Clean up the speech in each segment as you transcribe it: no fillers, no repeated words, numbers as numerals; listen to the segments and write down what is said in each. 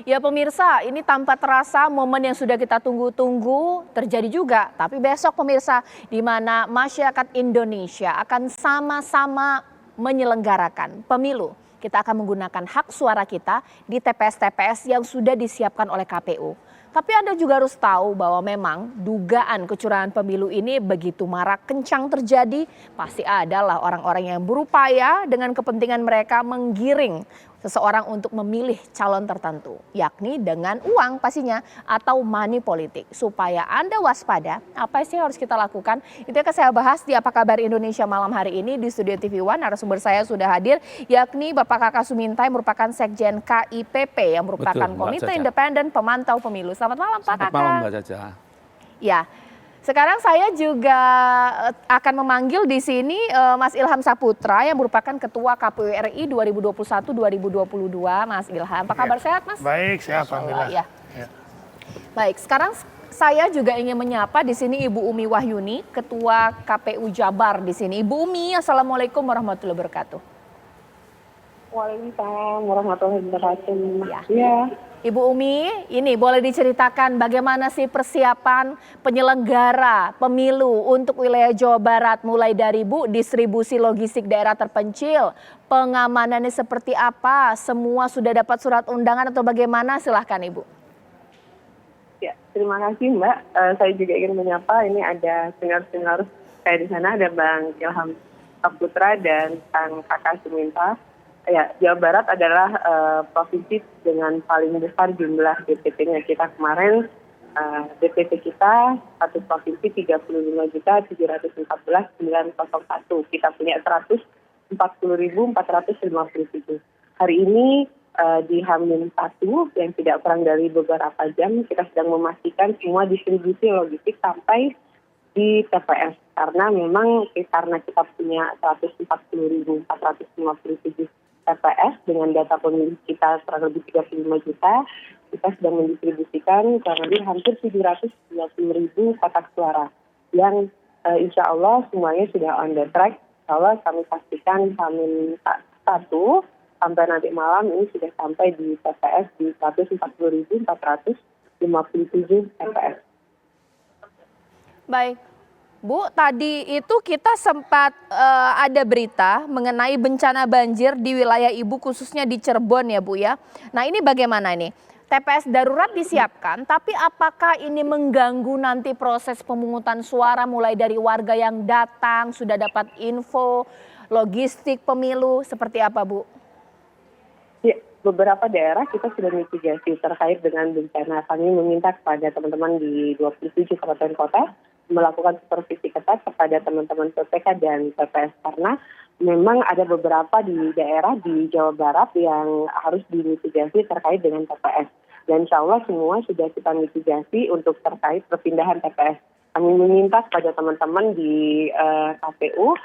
Ya pemirsa, ini tanpa terasa momen yang sudah kita tunggu-tunggu terjadi juga. Tapi besok pemirsa, di mana masyarakat Indonesia akan sama-sama menyelenggarakan pemilu. Kita akan menggunakan hak suara kita di TPS-TPS yang sudah disiapkan oleh KPU. Tapi Anda juga harus tahu bahwa memang dugaan kecurangan pemilu ini begitu marak kencang terjadi. Pasti adalah orang-orang yang berupaya dengan kepentingan mereka menggiring seseorang untuk memilih calon tertentu, yakni dengan uang pastinya atau money politik. Supaya Anda waspada, apa sih yang harus kita lakukan? Itu yang akan saya bahas di Apa Kabar Indonesia malam hari ini di Studio TV One. Narasumber saya sudah hadir, yakni Bapak Kakak Sumintai, merupakan Sekjen KIPP yang merupakan Komite Independen Pemantau Pemilu. Selamat malam Pak Kakak. Selamat malam Mbak Caca. Ya. Sekarang saya juga akan memanggil di sini Mas Ilham Saputra yang merupakan Ketua KPU RI 2021-2022. Mas Ilham, apa kabar, sehat Mas? Baik, sehat alhamdulillah. Ya. Baik, sekarang saya juga ingin menyapa di sini Ibu Umi Wahyuni, Ketua KPU Jabar di sini. Ibu Umi, Assalamualaikum warahmatullahi wabarakatuh. Waalaikumsalam warahmatullahi wabarakatuh. Ya. Ibu Umi, ini boleh diceritakan bagaimana sih persiapan penyelenggara pemilu untuk wilayah Jawa Barat, mulai dari Bu, distribusi logistik daerah terpencil, pengamanannya seperti apa, semua sudah dapat surat undangan atau bagaimana, silahkan Ibu. Ya, terima kasih Mbak. Saya juga ingin menyapa, ini ada senior-senior saya di sana, ada Bang Ilham Saputra dan Kang Kakak Suminta. Ya, Jawa Barat adalah provinsi dengan paling besar jumlah DPT-nya. Kita kemarin DPT kita satu provinsi 35.714.901. Kita punya 140.457. Hari ini di H-1 yang tidak kurang dari beberapa jam kita sedang memastikan semua distribusi logistik sampai di TPS. Karena memang karena kita punya 140.457 TPS dengan data pemilih kita kurang lebih 35 juta, kita sedang mendistribusikan kurang lebih hampir 720.000 kotak suara yang insya Allah semuanya sudah on the track. Kalau kami pastikan H-1 sampai nanti malam ini sudah sampai di TPS di 140.457 TPS. Baik. Bu, tadi itu kita sempat ada berita mengenai bencana banjir di wilayah Ibu khususnya di Cirebon ya Bu ya. Nah ini bagaimana nih? TPS darurat disiapkan, tapi apakah ini mengganggu nanti proses pemungutan suara mulai dari warga yang datang, sudah dapat info, logistik pemilu, seperti apa Bu? Ya, beberapa daerah kita sudah mitigasi terkait dengan bencana. Kami meminta kepada teman-teman di 27 kabupaten kota melakukan supervisi ketat kepada teman-teman PPK dan TPS karena memang ada beberapa di daerah di Jawa Barat yang harus dimitigasi terkait dengan TPS. Dan insya Allah semua sudah kita mitigasi untuk terkait perpindahan TPS. Kami meminta kepada teman-teman di KPU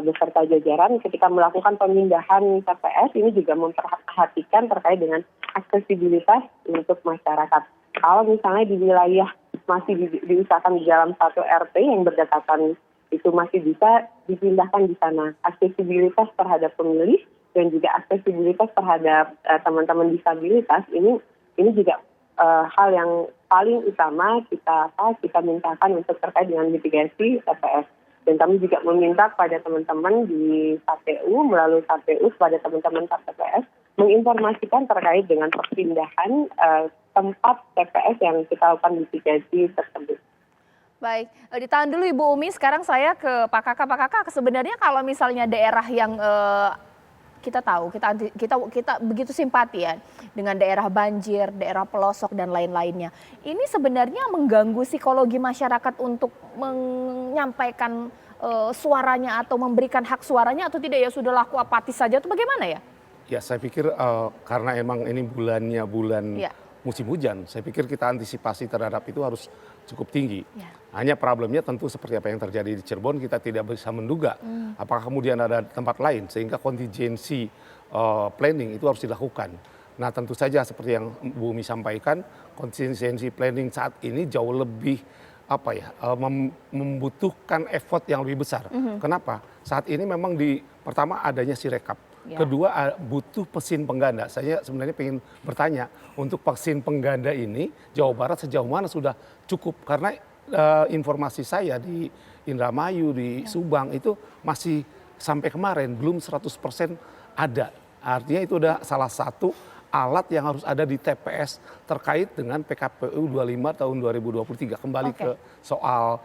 beserta jajaran ketika melakukan pemindahan TPS ini juga memperhatikan terkait dengan aksesibilitas untuk masyarakat. Kalau misalnya di wilayah masih diusahakan di dalam satu RT yang berdekatan itu masih bisa dipindahkan di sana. Aksesibilitas terhadap pemilih dan juga aksesibilitas terhadap teman-teman disabilitas ini juga hal yang paling utama kita mintakan untuk terkait dengan mitigasi TPS. Dan kami juga meminta kepada teman-teman di KPU melalui KPU kepada teman-teman TPS menginformasikan terkait dengan perpindahan tempat TPS yang kita lakukan mitigasi tersebut. Baik, ditahan dulu Ibu Umi. Sekarang saya ke Pak Kakak. Pak Kakak, sebenarnya kalau misalnya daerah yang kita tahu, kita begitu simpati ya dengan daerah banjir, daerah pelosok dan lain-lainnya. Ini sebenarnya mengganggu psikologi masyarakat untuk menyampaikan suaranya atau memberikan hak suaranya atau tidak, ya sudah laku apatis saja atau bagaimana ya? Ya saya pikir karena emang ini bulan musim hujan, saya pikir kita antisipasi terhadap itu harus cukup tinggi. Ya. Hanya problemnya tentu seperti apa yang terjadi di Cirebon, kita tidak bisa menduga apakah kemudian ada tempat lain sehingga kontingensi planning itu harus dilakukan. Nah tentu saja seperti yang Bu Umi sampaikan, kontingensi planning saat ini jauh lebih membutuhkan effort yang lebih besar. Kenapa? Saat ini memang pertama adanya Sirekap. Ya. Kedua, butuh mesin pengganda. Saya sebenarnya ingin bertanya, untuk vaksin pengganda ini Jawa Barat sejauh mana sudah cukup? Karena informasi saya di Indramayu, di Subang itu masih sampai kemarin belum 100% ada. Artinya itu udah salah satu alat yang harus ada di TPS terkait dengan PKPU 25 tahun 2023. Kembali ke soal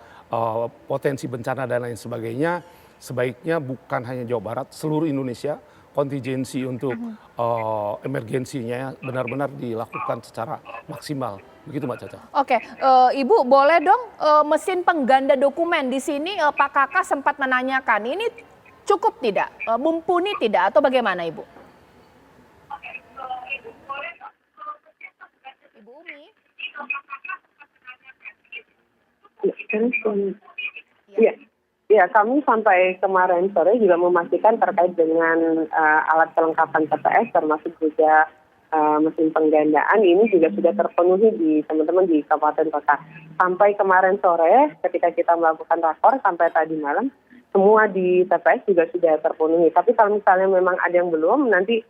potensi bencana dan lain sebagainya, sebaiknya bukan hanya Jawa Barat, seluruh Indonesia kontingensi untuk emergensinya benar-benar dilakukan secara maksimal. Begitu Mbak Caca. Oke, Ibu boleh dong mesin pengganda dokumen di sini Pak Kakak sempat menanyakan ini cukup tidak, mumpuni tidak atau bagaimana Ibu? Ibu Umi? Iya. Ya, kami sampai kemarin sore juga memastikan terkait dengan alat kelengkapan TPS termasuk juga mesin penggandaan ini juga sudah terpenuhi di teman-teman di kabupaten kota. Sampai kemarin sore ketika kita melakukan rakor sampai tadi malam semua di TPS juga sudah terpenuhi. Tapi kalau misalnya memang ada yang belum, nanti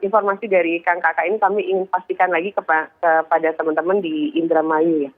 informasi dari Kang Kakak ini kami ingin pastikan lagi kepada teman-teman di Indramayu ya.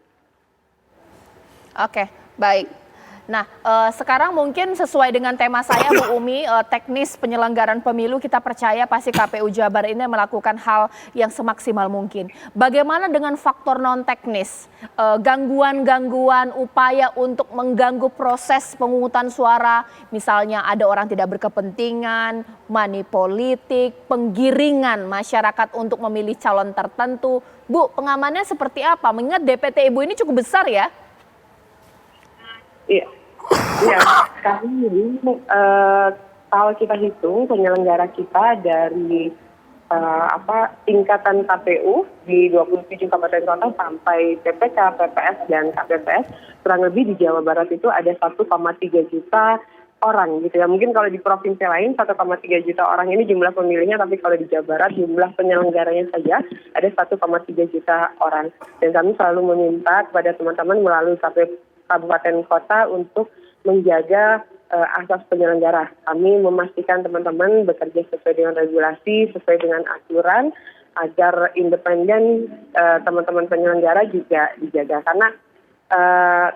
Oke, baik. Nah, sekarang mungkin sesuai dengan tema saya Bu Umi, teknis penyelenggaraan pemilu kita percaya pasti KPU Jabar ini melakukan hal yang semaksimal mungkin. Bagaimana dengan faktor non teknis, gangguan-gangguan, upaya untuk mengganggu proses pemungutan suara, misalnya ada orang tidak berkepentingan, money politik, penggiringan masyarakat untuk memilih calon tertentu. Bu, pengamannya seperti apa? Mengingat DPT Ibu ini cukup besar ya? Iya, kami kalau kita hitung penyelenggara kita dari tingkatan KPU di 27 kabupaten kota sampai PPK, PPS dan KPPS kurang lebih di Jawa Barat itu ada 1,3 juta orang gitu ya. Mungkin kalau di provinsi lain 1,3 juta orang ini jumlah pemilihnya, tapi kalau di Jawa Barat jumlah penyelenggaranya saja ada 1,3 juta orang. Dan kami selalu meminta kepada teman-teman melalui kabupaten kota untuk menjaga asas penyelenggara. Kami memastikan teman-teman bekerja sesuai dengan regulasi, sesuai dengan aturan, agar independen teman-teman penyelenggara juga dijaga. Karena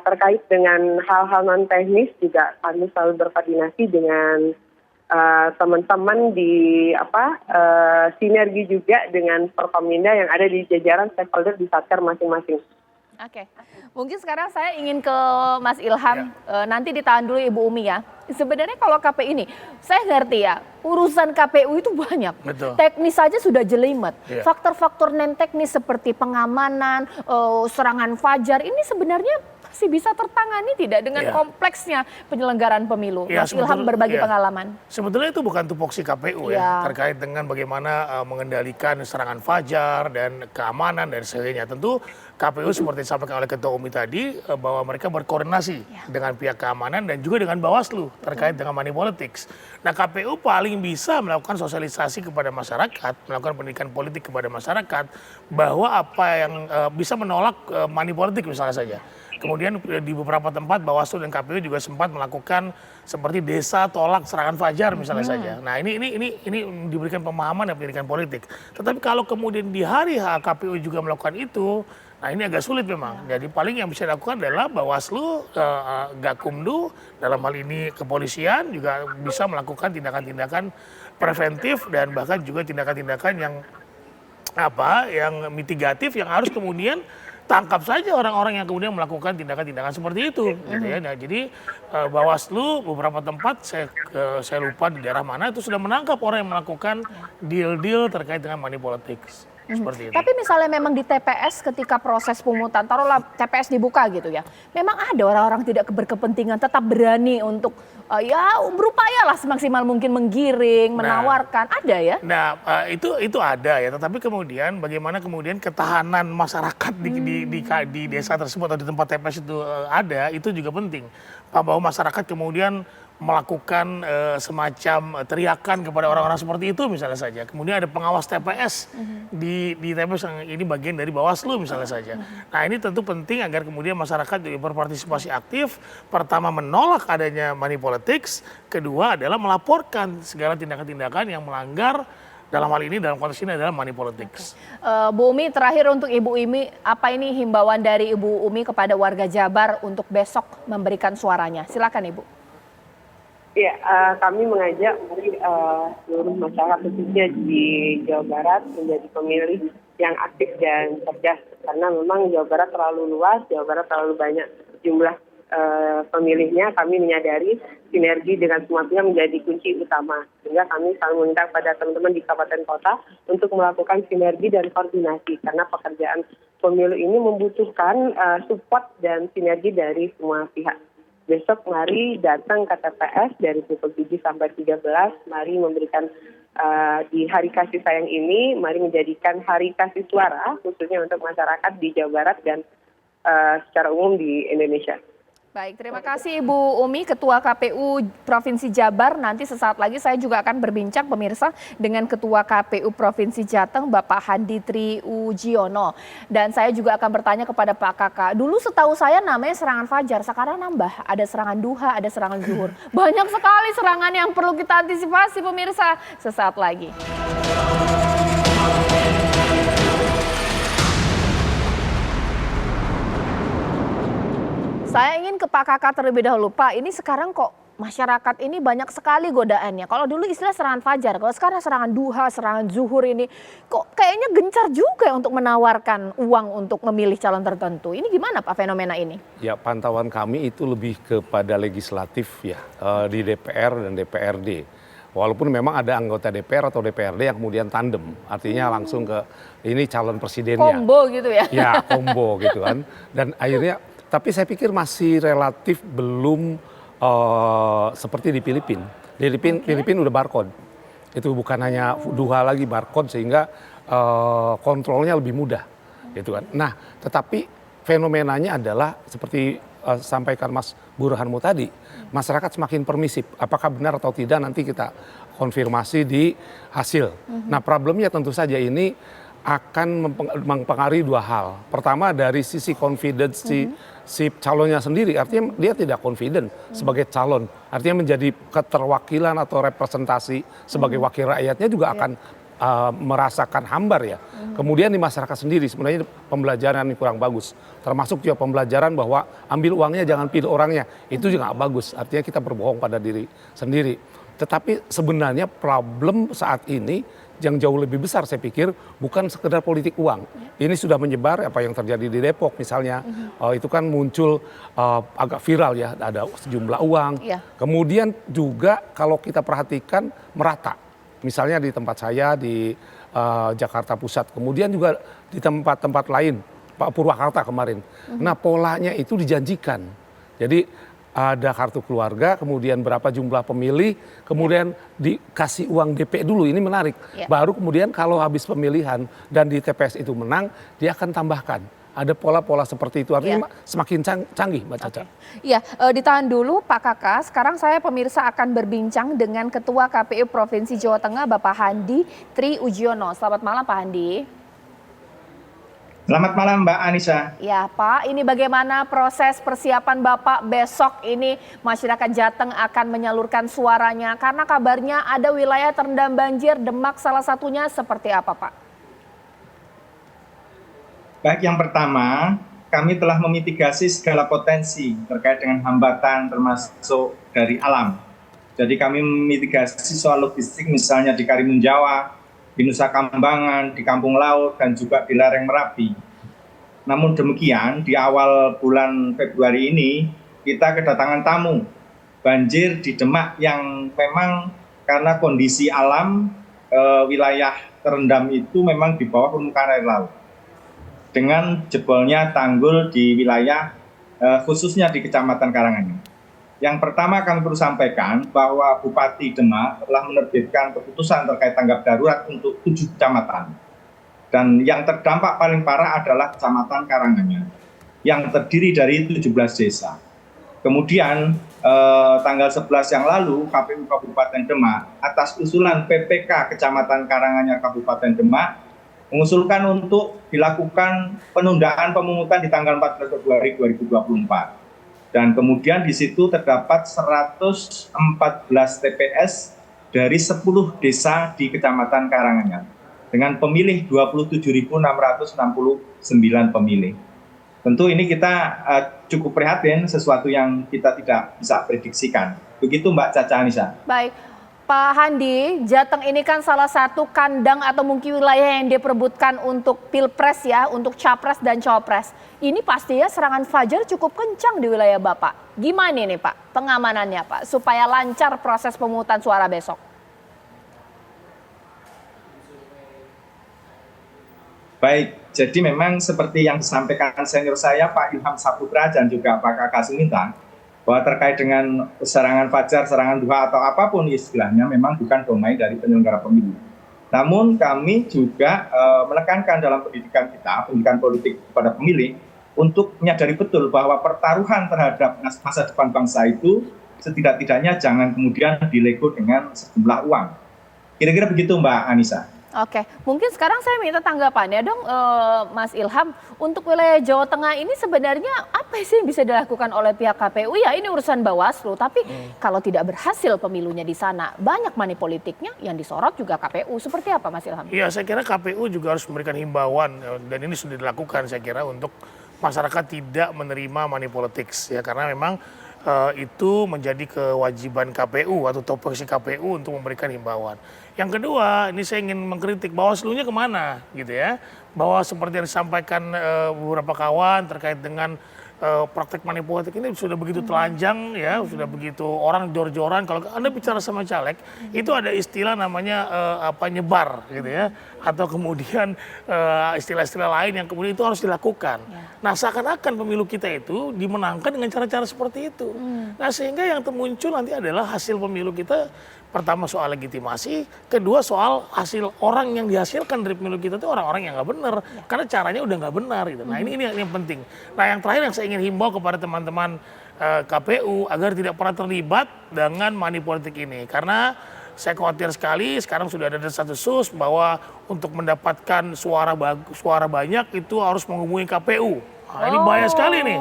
terkait dengan hal-hal non teknis juga kami selalu berkoordinasi dengan teman-teman di sinergi juga dengan Forkominda yang ada di jajaran stakeholder di Satker masing-masing. Oke, mungkin sekarang saya ingin ke Mas Ilham, nanti ditahan dulu Ibu Umi ya. Sebenarnya kalau KPU ini, saya ngerti ya, urusan KPU itu banyak. Betul. Teknis saja sudah jelimet. Faktor-faktor non teknis seperti pengamanan, serangan fajar, ini sebenarnya masih bisa tertangani tidak dengan kompleksnya penyelenggaraan pemilu? Mas Ilham berbagi pengalaman. Sebetulnya itu bukan tupoksi KPU ya, terkait dengan bagaimana mengendalikan serangan fajar dan keamanan dan sebagainya. Tentu KPU seperti disampaikan oleh Ketua Umi tadi, bahwa mereka berkoordinasi dengan pihak keamanan dan juga dengan Bawaslu terkait dengan money politics. Nah, KPU paling bisa melakukan sosialisasi kepada masyarakat, melakukan pendidikan politik kepada masyarakat, bahwa apa yang bisa menolak money politik misalnya saja. Kemudian di beberapa tempat Bawaslu dan KPU juga sempat melakukan seperti desa tolak serangan fajar misalnya saja. Nah, ini diberikan pemahaman dan pendidikan politik. Tetapi kalau kemudian di hari H KPU juga melakukan itu, nah ini agak sulit memang. Jadi paling yang bisa dilakukan adalah Bawaslu, Gakumdu, dalam hal ini kepolisian juga bisa melakukan tindakan-tindakan preventif dan bahkan juga tindakan-tindakan yang mitigatif yang harus kemudian tangkap saja orang-orang yang kemudian melakukan tindakan-tindakan seperti itu. Gitu ya. Nah, jadi Bawaslu beberapa tempat saya lupa di daerah mana itu sudah menangkap orang yang melakukan deal-deal terkait dengan money politics. Seperti itu. Tapi misalnya memang di TPS ketika proses pemungutan, taruhlah TPS dibuka gitu ya, memang ada orang-orang tidak berkepentingan tetap berani untuk berupayalah semaksimal mungkin menggiring, menawarkan, ada ya? Nah, itu ada ya, tetapi kemudian bagaimana kemudian ketahanan masyarakat di desa tersebut atau di tempat TPS itu ada, itu juga penting. Bahwa masyarakat kemudian melakukan semacam teriakan kepada orang-orang seperti itu misalnya saja. Kemudian ada pengawas TPS di TPS yang ini bagian dari Bawaslu misalnya saja. Nah ini tentu penting agar kemudian masyarakat juga berpartisipasi aktif. Pertama menolak adanya money politics, kedua adalah melaporkan segala tindakan-tindakan yang melanggar. Dalam hal ini, dalam konteks ini adalah money politics. Bu Umi, terakhir untuk Ibu Umi, apa ini himbauan dari Ibu Umi kepada warga Jabar untuk besok memberikan suaranya? Silakan Ibu. Ya, kami mengajak seluruh masyarakat khususnya di Jawa Barat menjadi pemilih yang aktif dan cerdas. Karena memang Jawa Barat terlalu luas, Jawa Barat terlalu banyak jumlah pemilihnya. Kami menyadari sinergi dengan semua pihak menjadi kunci utama. Sehingga kami selalu meminta kepada teman-teman di kabupaten kota untuk melakukan sinergi dan koordinasi. Karena pekerjaan pemilu ini membutuhkan support dan sinergi dari semua pihak. Besok mari datang ke TPS dari pukul 7 sampai 13. Mari memberikan di hari kasih sayang ini, mari menjadikan hari kasih suara khususnya untuk masyarakat di Jawa Barat dan secara umum di Indonesia. Baik, terima kasih Ibu Umi, Ketua KPU Provinsi Jabar. Nanti sesaat lagi saya juga akan berbincang pemirsa dengan Ketua KPU Provinsi Jateng, Bapak Handi Triujiono. Dan saya juga akan bertanya kepada Pak Kakak. Dulu setahu saya namanya serangan fajar, sekarang nambah. Ada serangan duha, ada serangan zuhur. Banyak sekali serangan yang perlu kita antisipasi pemirsa. Sesaat lagi. Saya ingin ke Pak Kakak terlebih dahulu. Pak, ini sekarang kok masyarakat ini banyak sekali godaannya. Kalau dulu istilah serangan fajar, kalau sekarang serangan duha, serangan zuhur ini kok kayaknya gencar juga untuk menawarkan uang untuk memilih calon tertentu. Ini gimana Pak fenomena ini? Ya, pantauan kami itu lebih kepada legislatif ya, di DPR dan DPRD. Walaupun memang ada anggota DPR atau DPRD yang kemudian tandem, artinya langsung ke ini calon presidennya. Combo gitu ya? Ya, combo gitu kan. Dan akhirnya tapi saya pikir masih relatif belum seperti di Filipina. Di Filipina udah barcode. Itu bukan hanya duha lagi barcode sehingga kontrolnya lebih mudah. Gitu kan. Nah, tetapi fenomenanya adalah seperti sampaikan Mas Burhanmu tadi, masyarakat semakin permisif. Apakah benar atau tidak nanti kita konfirmasi di hasil. Nah, problemnya tentu saja ini akan mempengaruhi dua hal. Pertama dari sisi confidence si calonnya sendiri, artinya dia tidak confident sebagai calon. Artinya menjadi keterwakilan atau representasi sebagai wakil rakyatnya juga akan merasakan hambar ya. Kemudian di masyarakat sendiri sebenarnya pembelajaran yang kurang bagus. Termasuk juga pembelajaran bahwa ambil uangnya jangan pilih orangnya. Itu juga nggak bagus, artinya kita berbohong pada diri sendiri. Tetapi sebenarnya problem saat ini yang jauh lebih besar saya pikir bukan sekedar politik uang. Ini sudah menyebar apa yang terjadi di Depok misalnya. Itu kan muncul agak viral ya, ada sejumlah uang. Kemudian juga kalau kita perhatikan merata. Misalnya di tempat saya di Jakarta Pusat. Kemudian juga di tempat-tempat lain, Pak Purwakarta kemarin. Nah polanya itu dijanjikan. Jadi ada kartu keluarga, kemudian berapa jumlah pemilih, kemudian dikasih uang DP dulu, ini menarik. Baru kemudian kalau habis pemilihan dan di TPS itu menang, dia akan tambahkan. Ada pola-pola seperti itu, artinya semakin canggih Mbak Caca. Iya, ditahan dulu Pak Kakak. Sekarang saya pemirsa akan berbincang dengan Ketua KPU Provinsi Jawa Tengah, Bapak Handi Triujiono. Selamat malam Pak Handi. Selamat malam Mbak Anissa. Ya Pak, ini bagaimana proses persiapan Bapak besok ini masyarakat Jateng akan menyalurkan suaranya karena kabarnya ada wilayah terendam banjir, Demak salah satunya, seperti apa Pak? Baik, yang pertama kami telah memitigasi segala potensi terkait dengan hambatan termasuk dari alam. Jadi kami memitigasi soal logistik misalnya di Karimun Jawa, di Nusa Kambangan, di Kampung Laut, dan juga di lereng Merapi. Namun demikian, di awal bulan Februari ini, kita kedatangan tamu banjir di Demak yang memang karena kondisi alam, wilayah terendam itu memang di bawah permukaan air laut. Dengan jebolnya tanggul di wilayah, khususnya di Kecamatan Karanganyar. Yang pertama kami perlu sampaikan bahwa Bupati Demak telah menerbitkan keputusan terkait tanggap darurat untuk 7 kecamatan. Dan yang terdampak paling parah adalah Kecamatan Karanganyar yang terdiri dari 17 desa. Kemudian tanggal 11 yang lalu KPU Kabupaten Demak atas usulan PPK Kecamatan Karanganyar Kabupaten Demak mengusulkan untuk dilakukan penundaan pemungutan di tanggal 14 Februari 2024. Dan kemudian di situ terdapat 114 TPS dari 10 desa di Kecamatan Karanganyar dengan pemilih 27.669 pemilih. Tentu ini kita cukup prihatin, sesuatu yang kita tidak bisa prediksikan. Begitu Mbak Caca Anissa. Baik, Pak Handi, Jateng ini kan salah satu kandang atau mungkin wilayah yang diperebutkan untuk Pilpres ya, untuk Capres dan Cawapres. Ini pastinya serangan fajar cukup kencang di wilayah Bapak. Gimana nih Pak pengamanannya Pak, supaya lancar proses pemungutan suara besok? Baik, jadi memang seperti yang disampaikan senior saya Pak Ilham Saputra dan juga Pak Kakak Suminta, bahwa terkait dengan serangan fajar, serangan duha atau apapun istilahnya memang bukan domain dari penyelenggara pemilu. Namun kami juga menekankan dalam pendidikan kita, pendidikan politik kepada pemilih, untuk menyadari betul bahwa pertaruhan terhadap masa depan bangsa itu setidak-tidaknya jangan kemudian dilego dengan sejumlah uang. Kira-kira begitu Mbak Anissa. Oke, mungkin sekarang saya minta tanggapannya dong Mas Ilham, untuk wilayah Jawa Tengah ini sebenarnya apa sih yang bisa dilakukan oleh pihak KPU? Ya ini urusan Bawaslu, tapi kalau tidak berhasil pemilunya di sana, banyak money politiknya yang disorot juga KPU. Seperti apa Mas Ilham? Iya, saya kira KPU juga harus memberikan himbauan dan ini sudah dilakukan saya kira untuk masyarakat tidak menerima money politics ya, karena memang itu menjadi kewajiban KPU atau tupoksi KPU untuk memberikan himbauan. Yang kedua, ini saya ingin mengkritik Bawaslu-nya kemana gitu ya. Bahwa seperti yang disampaikan beberapa kawan terkait dengan praktek money politik ini sudah begitu telanjang ya, sudah begitu orang jor-joran. Kalau Anda bicara sama caleg, itu ada istilah namanya nyebar gitu ya. Atau kemudian istilah-istilah lain yang kemudian itu harus dilakukan. Nah seakan-akan pemilu kita itu dimenangkan dengan cara-cara seperti itu. Nah sehingga yang muncul nanti adalah hasil pemilu kita, pertama soal legitimasi, kedua soal hasil orang yang dihasilkan dari pemilu kita itu orang-orang yang nggak benar, karena caranya udah nggak benar gitu. Nah ini yang penting. Nah yang terakhir yang saya ingin himbau kepada teman-teman KPU agar tidak pernah terlibat dengan money politik ini, karena saya khawatir sekali sekarang sudah ada desas-desus bahwa untuk mendapatkan suara banyak itu harus menghubungi KPU. Nah, ini bahaya sekali nih.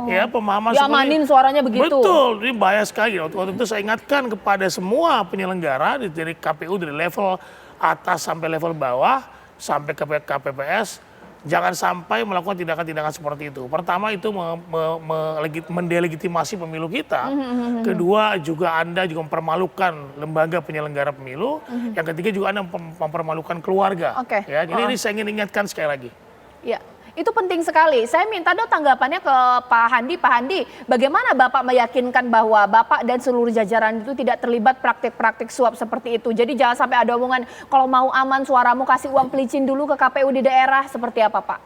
Ya, pemahaman diamanin suaranya begitu. Betul, ini bahaya sekali. Waktu itu saya ingatkan kepada semua penyelenggara dari KPU dari level atas sampai level bawah sampai ke KPPS, jangan sampai melakukan tindakan-tindakan seperti itu. Pertama itu mendelegitimasi pemilu kita. Kedua juga Anda juga mempermalukan lembaga penyelenggara pemilu. Yang ketiga juga Anda mempermalukan keluarga. Ya, jadi ini saya ingin ingatkan sekali lagi. Ya. Itu penting sekali. Saya minta dong tanggapannya ke Pak Handi. Pak Handi, bagaimana Bapak meyakinkan bahwa Bapak dan seluruh jajaran itu tidak terlibat praktik-praktik suap seperti itu? Jadi jangan sampai ada omongan kalau mau aman suaramu kasih uang pelicin dulu ke KPU di daerah. Seperti apa Pak?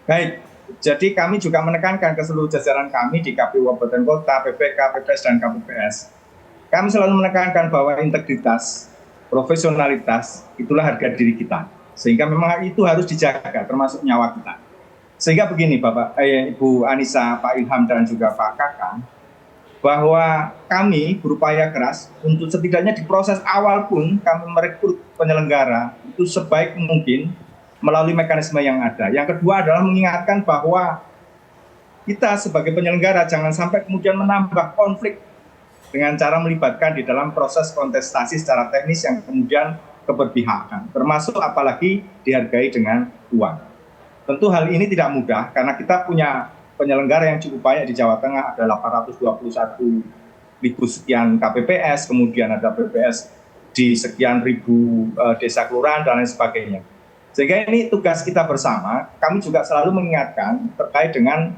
Baik, jadi kami juga menekankan ke seluruh jajaran kami di KPU Kabupaten Kota, PPK, PPS, dan KPPS. Kami selalu menekankan bahwa integritas, profesionalitas, itulah harga diri kita. Sehingga memang itu harus dijaga, termasuk nyawa kita. Sehingga begini Bapak, Ibu Anissa, Pak Ilham, dan juga Pak Kakak, bahwa kami berupaya keras untuk setidaknya di proses awal pun kami merekrut penyelenggara itu sebaik mungkin melalui mekanisme yang ada. Yang kedua adalah mengingatkan bahwa kita sebagai penyelenggara jangan sampai kemudian menambah konflik dengan cara melibatkan di dalam proses kontestasi secara teknis yang kemudian keberpihakan, termasuk apalagi dihargai dengan uang. Tentu hal ini tidak mudah karena kita punya penyelenggara yang cukup banyak di Jawa Tengah, ada 821.000 sekian KPPS, kemudian ada PPS di sekian ribu desa kelurahan dan lain sebagainya. Sehingga ini tugas kita bersama, kami juga selalu mengingatkan terkait dengan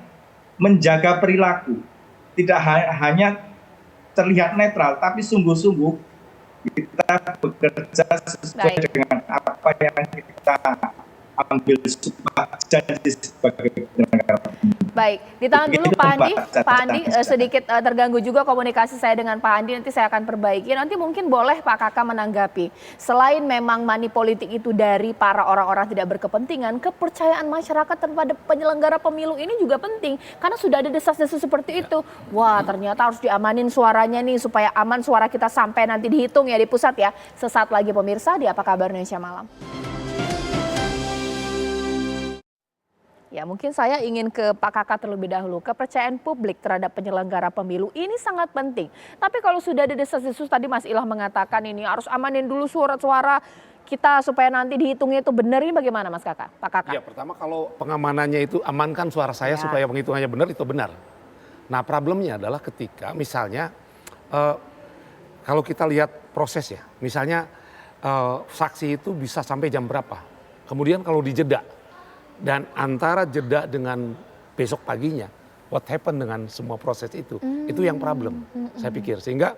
menjaga perilaku. Tidak hanya terlihat netral, tapi sungguh-sungguh kita bekerja sesuai dengan apa yang kita ambil sumpah janji sebagai penyelenggara pemilu. Baik, ditahan dulu Pak Andi. Pak Andi sedikit terganggu juga komunikasi saya dengan Pak Andi, nanti saya akan perbaiki. Nanti mungkin boleh Pak Kakak menanggapi. Selain memang money politik itu dari para orang-orang tidak berkepentingan, kepercayaan masyarakat terhadap penyelenggara pemilu ini juga penting. Karena sudah ada desas-desus seperti itu. Wah, ternyata harus diamanin suaranya nih supaya aman suara kita sampai nanti dihitung ya di pusat ya. Sesaat lagi pemirsa di Apa Kabar Indonesia Malam. Ya, mungkin saya ingin ke Pak Kakak terlebih dahulu. Kepercayaan publik terhadap penyelenggara pemilu ini sangat penting. Tapi kalau sudah ada desas-desus tadi Mas Ilham mengatakan ini harus amanin dulu surat-suara kita supaya nanti dihitungnya itu benar, ini bagaimana Mas Kakak? Pak Kakak? Ya, pertama kalau pengamanannya itu amankan suara saya supaya penghitungannya benar, itu benar. Nah, problemnya adalah ketika misalnya kalau kita lihat proses ya, misalnya saksi itu bisa sampai jam berapa. Kemudian kalau dijeda dan antara jeda dengan besok paginya, what happen dengan semua proses itu yang problem, saya pikir. Sehingga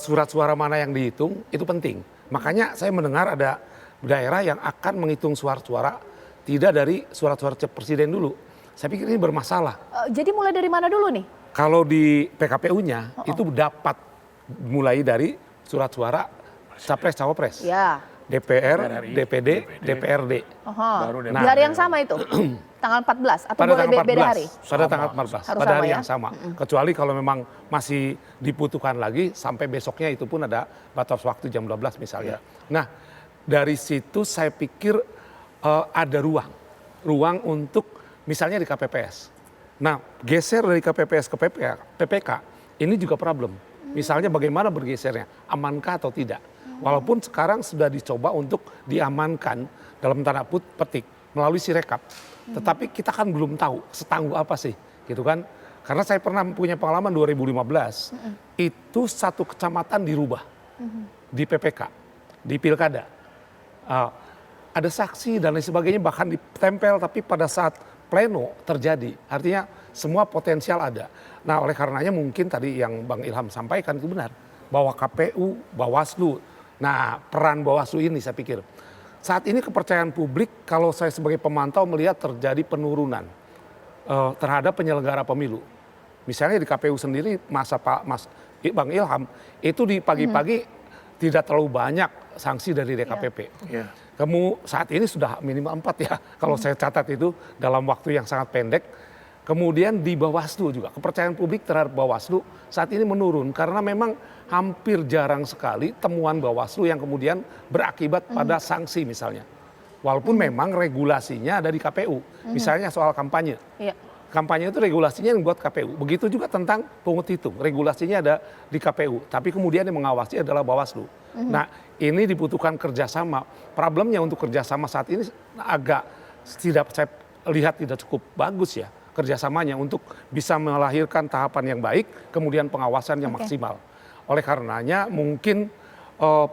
surat suara mana yang dihitung itu penting. Makanya saya mendengar ada daerah yang akan menghitung suara-suara tidak dari surat-suara presiden dulu. Saya pikir ini bermasalah. Jadi mulai dari mana dulu nih? Kalau di PKPU-nya itu dapat mulai dari surat suara capres-cawapres. Ya. DPR, DPD, DPRD. Di hari yang sama itu? Tanggal 14 atau boleh beda hari? Pada tanggal 14, pada hari yang sama. Kecuali kalau memang masih dibutuhkan lagi sampai besoknya itu pun ada batas waktu jam 12 misalnya. Nah, dari situ saya pikir ada ruang untuk misalnya di KPPS. Nah, geser dari KPPS ke PPK ini juga problem. Misalnya bagaimana bergesernya, amankah atau tidak. Walaupun sekarang sudah dicoba untuk diamankan dalam tanda petik melalui Sirekap. Tetapi kita kan belum tahu setangguh apa sih, gitu kan. Karena saya pernah punya pengalaman 2015, itu satu kecamatan dirubah di PPK, di Pilkada. Ada saksi dan lain sebagainya bahkan ditempel, tapi pada saat pleno terjadi. Artinya semua potensial ada. Nah, oleh karenanya mungkin tadi yang Bang Ilham sampaikan itu benar. Bahwa KPU, Bawaslu, nah peran Bawaslu ini saya pikir. Saat ini kepercayaan publik kalau saya sebagai pemantau melihat terjadi penurunan terhadap penyelenggara pemilu. Misalnya di KPU sendiri masa Bang Ilham itu di pagi-pagi tidak terlalu banyak sanksi dari DKPP. Saat ini sudah minimal 4 ya kalau saya catat itu dalam waktu yang sangat pendek. Kemudian di Bawaslu juga, kepercayaan publik terhadap Bawaslu saat ini menurun karena memang hampir jarang sekali temuan Bawaslu yang kemudian berakibat pada sanksi misalnya. Walaupun memang regulasinya ada di KPU, misalnya soal kampanye. Kampanye itu regulasinya yang buat KPU. Begitu juga tentang pungut hitung, regulasinya ada di KPU. Tapi kemudian yang mengawasi adalah Bawaslu. Nah, ini dibutuhkan kerjasama. Problemnya untuk kerjasama saat ini agak saya lihat tidak cukup bagus ya. Kerjasamanya untuk bisa melahirkan tahapan yang baik, kemudian pengawasan yang maksimal. Oleh karenanya mungkin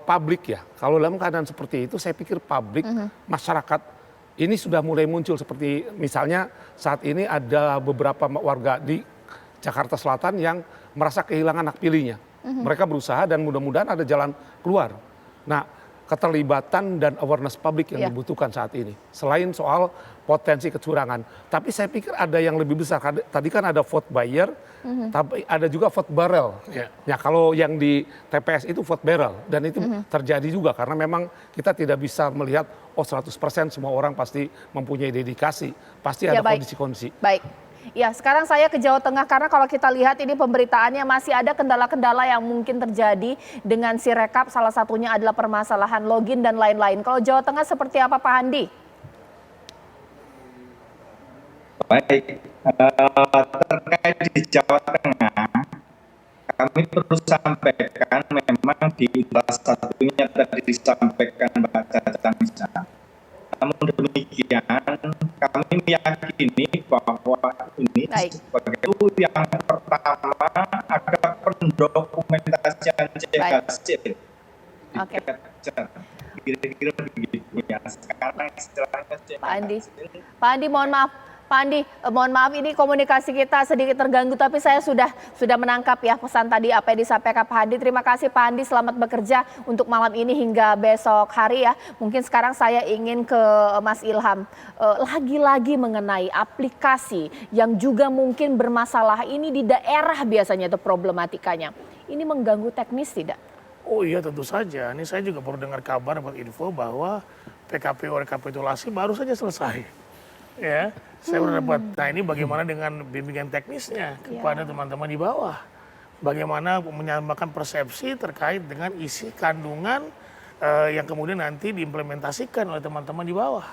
publik ya, kalau dalam keadaan seperti itu saya pikir publik, masyarakat ini sudah mulai muncul seperti misalnya saat ini ada beberapa warga di Jakarta Selatan yang merasa kehilangan hak pilihnya. Mereka berusaha dan mudah-mudahan ada jalan keluar. Nah, keterlibatan dan awareness publik yang dibutuhkan saat ini. Selain soal potensi kecurangan. Tapi saya pikir ada yang lebih besar. Tadi kan ada vote buyer, tapi ada juga vote barrel. Ya, kalau yang di TPS itu vote barrel. Dan itu terjadi juga karena memang kita tidak bisa melihat 100% semua orang pasti mempunyai dedikasi. Pasti ada kondisi-kondisi. Baik. Ya, sekarang saya ke Jawa Tengah karena kalau kita lihat ini pemberitaannya masih ada kendala-kendala yang mungkin terjadi dengan Sirekap, salah satunya adalah permasalahan login dan lain-lain. Kalau Jawa Tengah seperti apa Pak Handi? Baik, terkait di Jawa Tengah, kami perlu sampaikan memang di salah satunya tadi disampaikan Mbak Caca Nisa. Namun demikian, kami meyakini bahwa ini sebagai itu yang pertama ada pendokumentasian hasil. Kira-kira begitu ya. Sekarang istilahnya Pak Andi mohon maaf. Pak Andi, mohon maaf ini komunikasi kita sedikit terganggu, tapi saya sudah menangkap ya pesan tadi apa yang disampaikan Pak Andi. Terima kasih Pak Andi, selamat bekerja untuk malam ini hingga besok hari ya. Mungkin sekarang saya ingin ke Mas Ilham, lagi-lagi mengenai aplikasi yang juga mungkin bermasalah ini di daerah biasanya itu problematikanya. Ini mengganggu teknis tidak? Oh iya tentu saja. Ini saya juga baru dengar kabar dapat info bahwa PKPU rekapitulasi baru saja selesai. Ya, saya baru dapat. Nah ini bagaimana dengan bimbingan teknisnya kepada teman-teman di bawah? Bagaimana menyamakan persepsi terkait dengan isi kandungan yang kemudian nanti diimplementasikan oleh teman-teman di bawah.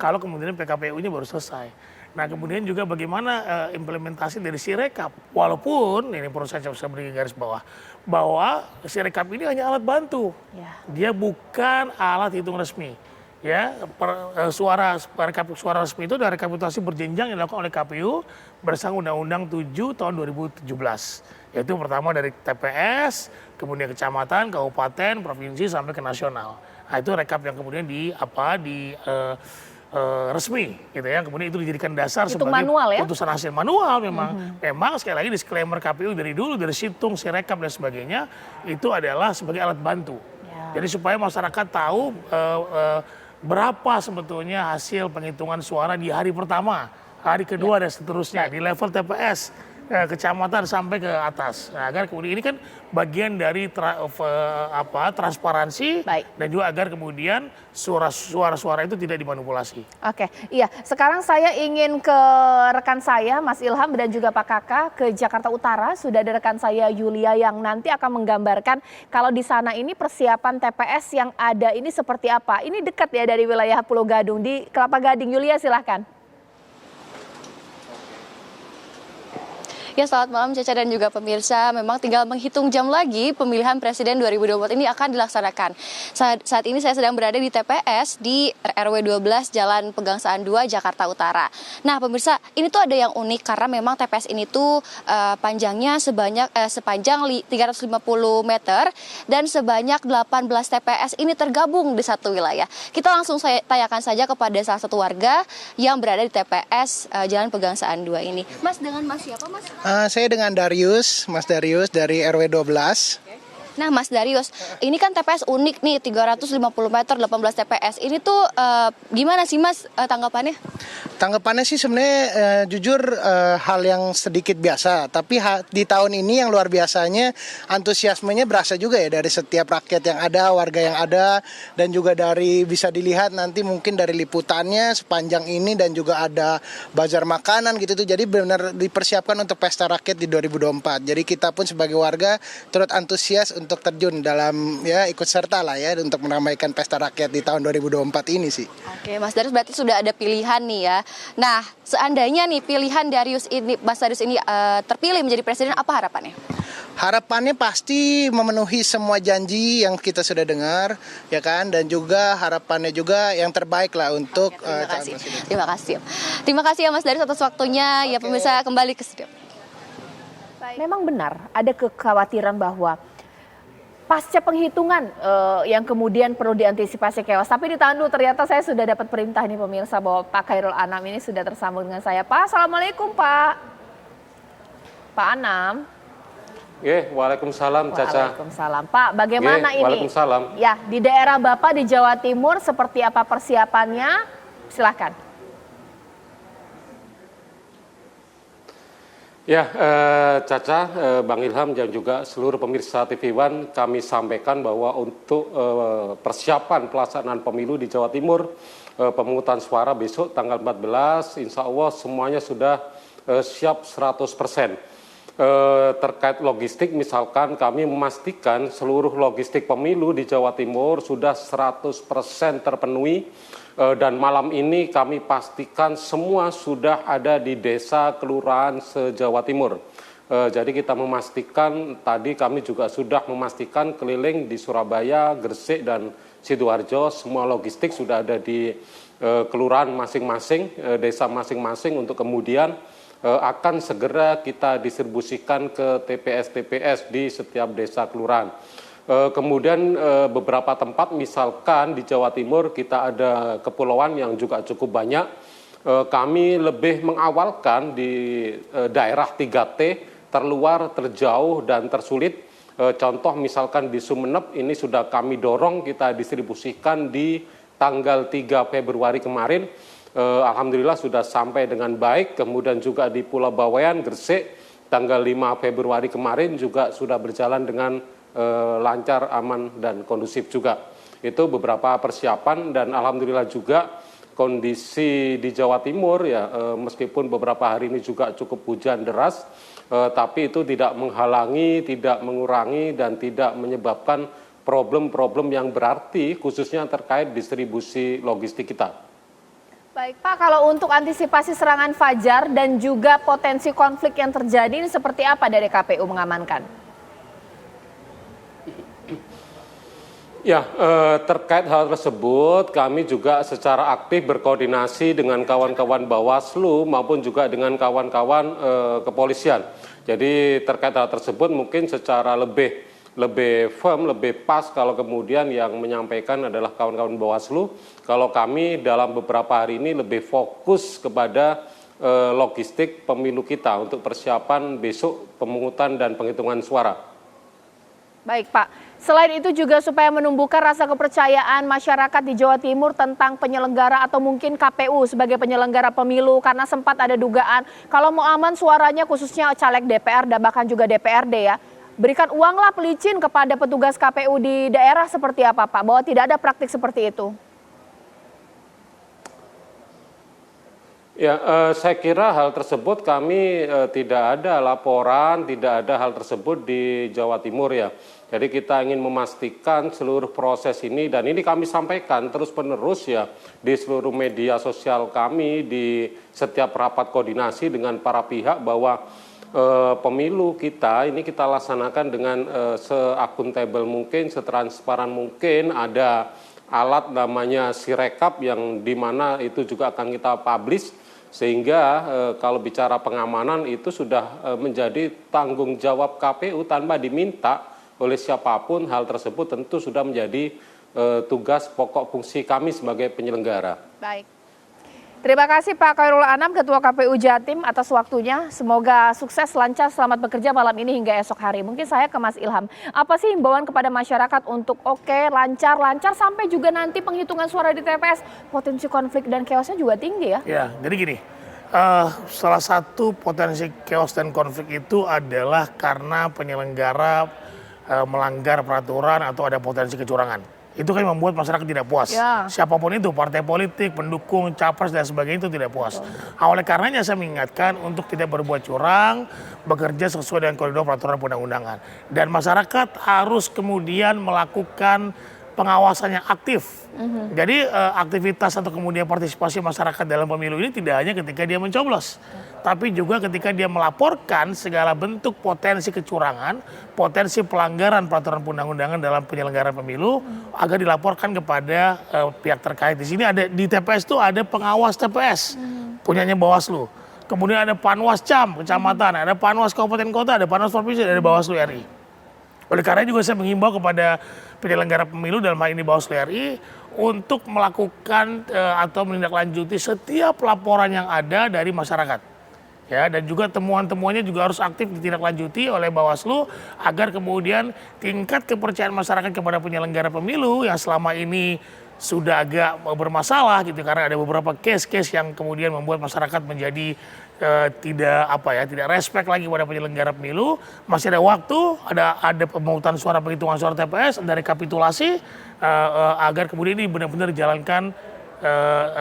Kalau kemudian PKPU-nya baru selesai. Nah kemudian juga bagaimana implementasi dari Sirekap. Walaupun ini perlu saya beri garis bawah bahwa Sirekap ini hanya alat bantu. Dia bukan alat hitung resmi. Ya, suara resmi itu adalah rekapitulasi berjenjang yang dilakukan oleh KPU berdasarkan Undang-Undang 7 tahun 2017. Yaitu pertama dari TPS, kemudian kecamatan, kabupaten, provinsi sampai ke nasional. Nah, itu rekap yang kemudian resmi gitu ya. Kemudian itu dijadikan dasar sebagai manual, ya? putusan hasil manual memang. Memang sekali lagi disclaimer KPU dari dulu dari situng, Sirekap dan sebagainya itu adalah sebagai alat bantu. Jadi supaya masyarakat tahu berapa sebetulnya hasil penghitungan suara di hari pertama, hari kedua dan seterusnya di level TPS, kecamatan sampai ke atas. Nah, agar kemudian ini kan bagian dari transparansi dan juga agar kemudian suara-suara itu tidak dimanipulasi. Oke, iya. Sekarang saya ingin ke rekan saya, Mas Ilham dan juga Pak Kakak ke Jakarta Utara. Sudah ada rekan saya Yulia yang nanti akan menggambarkan kalau di sana ini persiapan TPS yang ada ini seperti apa. Ini dekat ya dari wilayah Pulau Gadung di Kelapa Gading. Yulia silahkan. Ya, selamat malam Caca dan juga pemirsa. Memang tinggal menghitung jam lagi pemilihan Presiden 2024 ini akan dilaksanakan. Saat ini saya sedang berada di TPS di RW 12 Jalan Pegangsaan 2 Jakarta Utara. Nah pemirsa, ini tuh ada yang unik karena memang TPS ini tuh panjangnya sepanjang 350 meter dan sebanyak 18 TPS ini tergabung di satu wilayah. Kita langsung saya tanyakan saja kepada salah satu warga yang berada di TPS Jalan Pegangsaan 2 ini. Mas, dengan Mas siapa Mas? Saya dengan Darius, Mas Darius dari RW 12. Nah Mas Darius, ini kan TPS unik nih, 350 meter, 18 TPS. Ini tuh gimana sih Mas tanggapannya? Tanggapannya sih sebenarnya jujur hal yang sedikit biasa. Tapi di tahun ini yang luar biasanya antusiasmenya berasa juga ya dari setiap rakyat yang ada, warga yang ada. Dan juga dari bisa dilihat nanti mungkin dari liputannya sepanjang ini dan juga ada bazar makanan gitu tuh. Jadi benar dipersiapkan untuk pesta rakyat di 2024. Jadi kita pun sebagai warga turut antusias untuk terjun dalam ya ikut serta lah ya untuk meramaikan pesta rakyat di tahun 2024 ini sih. Oke, Mas Darius berarti sudah ada pilihan nih ya. Nah, seandainya nih pilihan Mas Darius ini terpilih menjadi presiden, apa harapannya? Harapannya pasti memenuhi semua janji yang kita sudah dengar ya kan, dan juga harapannya juga yang terbaik lah untuk Terima kasih. Terima kasih ya Mas Darius atas waktunya. Ya pemirsa, kembali ke studio. Memang benar ada kekhawatiran bahwa pasca penghitungan yang kemudian perlu diantisipasi chaos. Tapi ditahan dulu, ternyata saya sudah dapat perintah nih pemirsa bahwa Pak Khairul Anam ini sudah tersambung dengan saya. Pak, Assalamualaikum Pak. Pak Anam. Waalaikumsalam Caca. Waalaikumsalam. Pak, bagaimana ini? Waalaikumsalam. Ya, di daerah Bapak di Jawa Timur seperti apa persiapannya? Silakan. Ya, Caca, Bang Ilham dan juga seluruh pemirsa TV One, kami sampaikan bahwa untuk persiapan pelaksanaan pemilu di Jawa Timur, pemungutan suara besok tanggal 14, insya Allah semuanya sudah siap 100%. Terkait logistik, misalkan kami memastikan seluruh logistik pemilu di Jawa Timur sudah 100% terpenuhi. Dan malam ini kami pastikan semua sudah ada di desa kelurahan se-Jawa Timur. Jadi kita memastikan, tadi kami juga sudah memastikan keliling di Surabaya, Gresik, dan Sidoarjo, semua logistik sudah ada di kelurahan masing-masing, desa masing-masing untuk kemudian akan segera kita distribusikan ke TPS-TPS di setiap desa kelurahan. Kemudian beberapa tempat misalkan di Jawa Timur kita ada kepulauan yang juga cukup banyak. kami lebih mengawalkan di daerah 3T, terluar, terjauh, dan tersulit. Contoh misalkan di Sumeneb ini sudah kami dorong kita distribusikan di tanggal 3 Februari kemarin. Alhamdulillah sudah sampai dengan baik. Kemudian juga di Pulau Bawean, Gresik, tanggal 5 Februari kemarin juga sudah berjalan dengan lancar, aman, dan kondusif juga. Itu beberapa persiapan, dan alhamdulillah juga kondisi di Jawa Timur ya, meskipun beberapa hari ini juga cukup hujan deras, tapi itu tidak menghalangi, tidak mengurangi, dan tidak menyebabkan problem-problem yang berarti khususnya terkait distribusi logistik kita. Baik Pak, kalau untuk antisipasi serangan fajar dan juga potensi konflik yang terjadi ini seperti apa dari KPU mengamankan? Ya, terkait hal tersebut kami juga secara aktif berkoordinasi dengan kawan-kawan Bawaslu maupun juga dengan kawan-kawan kepolisian. Jadi terkait hal tersebut mungkin secara lebih firm, lebih pas kalau kemudian yang menyampaikan adalah kawan-kawan Bawaslu. Kalau kami dalam beberapa hari ini lebih fokus kepada logistik pemilu kita untuk persiapan besok pemungutan dan penghitungan suara. Baik Pak. Selain itu juga supaya menumbuhkan rasa kepercayaan masyarakat di Jawa Timur tentang penyelenggara atau mungkin KPU sebagai penyelenggara pemilu, karena sempat ada dugaan kalau mau aman suaranya khususnya caleg DPR dan bahkan juga DPRD ya, berikan uanglah pelicin kepada petugas KPU di daerah seperti apa Pak, bahwa tidak ada praktik seperti itu? Ya, saya kira hal tersebut kami tidak ada laporan, tidak ada hal tersebut di Jawa Timur ya. Jadi kita ingin memastikan seluruh proses ini, dan ini kami sampaikan terus-menerus ya di seluruh media sosial kami, di setiap rapat koordinasi dengan para pihak, bahwa pemilu kita ini kita laksanakan dengan seakuntabel mungkin, setransparan mungkin. Ada alat namanya Sirekap yang dimana itu juga akan kita publish, sehingga kalau bicara pengamanan itu sudah menjadi tanggung jawab KPU tanpa diminta oleh siapapun. Hal tersebut tentu sudah menjadi tugas pokok fungsi kami sebagai penyelenggara. Baik. Terima kasih Pak Khairul Anam, Ketua KPU Jatim atas waktunya. Semoga sukses, lancar, selamat bekerja malam ini hingga esok hari. Mungkin saya ke Mas Ilham. Apa sih himbauan kepada masyarakat untuk lancar sampai juga nanti penghitungan suara di TPS, potensi konflik dan chaosnya juga tinggi ya? Ya, jadi gini. Salah satu potensi chaos dan konflik itu adalah karena penyelenggara melanggar peraturan atau ada potensi kecurangan. Itu kan membuat masyarakat tidak puas. Ya. Siapapun itu, partai politik, pendukung, capres dan sebagainya itu tidak puas. Oleh karenanya saya mengingatkan untuk tidak berbuat curang, bekerja sesuai dengan koridor peraturan perundang-undangan. Dan masyarakat harus kemudian melakukan pengawasan yang aktif. Jadi aktivitas atau kemudian partisipasi masyarakat dalam pemilu ini tidak hanya ketika dia mencoblos, tapi juga ketika dia melaporkan segala bentuk potensi kecurangan, potensi pelanggaran peraturan perundang-undangan dalam penyelenggaraan pemilu agar dilaporkan kepada pihak terkait. Di sini ada di TPS itu ada pengawas TPS, punyanya Bawaslu. Kemudian ada Panwascam kecamatan, ada Panwas kabupaten kota, ada Panwas provinsi, ada Bawaslu RI. Oleh karena juga saya menghimbau kepada penyelenggara pemilu dalam hal ini Bawaslu RI untuk melakukan atau menindaklanjuti setiap laporan yang ada dari masyarakat. Ya, dan juga temuan-temuannya juga harus aktif ditindaklanjuti oleh Bawaslu agar kemudian tingkat kepercayaan masyarakat kepada penyelenggara pemilu yang selama ini sudah agak bermasalah gitu, karena ada beberapa case-case yang kemudian membuat masyarakat menjadi tidak respect lagi pada penyelenggara pemilu. Masih ada waktu, ada pemungutan suara, penghitungan suara TPS, ada rekapitulasi agar kemudian ini benar-benar dijalankan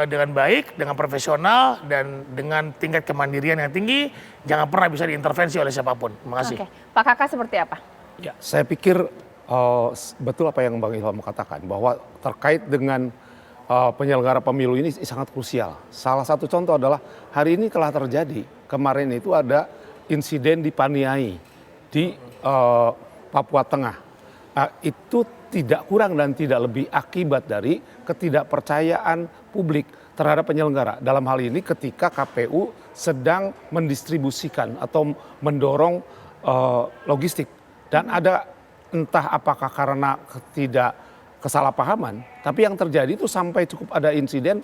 dengan baik, dengan profesional, dan dengan tingkat kemandirian yang tinggi. Jangan pernah bisa diintervensi oleh siapapun. Terima kasih. Oke. Pak Kakak seperti apa? Ya, saya pikir betul apa yang Bang Ilham katakan, bahwa terkait dengan penyelenggara pemilu ini sangat krusial. Salah satu contoh adalah hari ini telah terjadi. Kemarin itu ada insiden di Paniai di Papua Tengah. Itu tidak kurang dan tidak lebih akibat dari ketidakpercayaan publik terhadap penyelenggara. Dalam hal ini ketika KPU sedang mendistribusikan atau mendorong logistik. Dan ada entah apakah karena kesalahpahaman, tapi yang terjadi itu sampai cukup ada insiden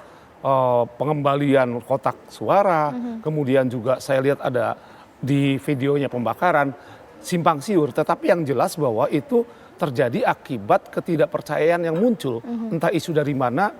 pengembalian kotak suara, kemudian juga saya lihat ada di videonya pembakaran, simpang siur. Tetapi yang jelas bahwa itu terjadi akibat ketidakpercayaan yang muncul, entah isu dari mana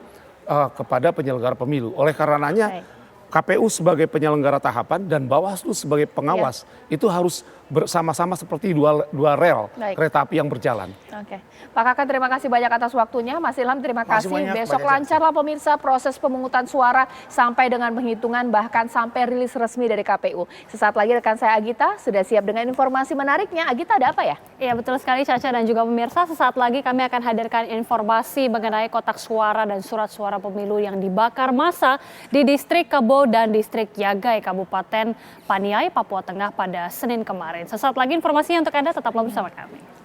kepada penyelenggara pemilu. Oleh karenanya KPU sebagai penyelenggara tahapan dan Bawaslu sebagai pengawas itu harus bersama-sama seperti dua rel kereta api yang berjalan. Oke, Pak Kakak terima kasih banyak atas waktunya. Mas Ilham terima kasih. Besok lancarlah pemirsa proses pemungutan suara sampai dengan penghitungan bahkan sampai rilis resmi dari KPU. Sesaat lagi rekan saya Agita sudah siap dengan informasi menariknya. Agita ada apa ya? Iya betul sekali Caca dan juga pemirsa. Sesaat lagi kami akan hadirkan informasi mengenai kotak suara dan surat suara pemilu yang dibakar massa di distrik Kebo dan distrik Yagai Kabupaten Paniai, Papua Tengah pada Senin kemarin. Sesaat lagi informasinya untuk Anda, tetaplah bersama kami.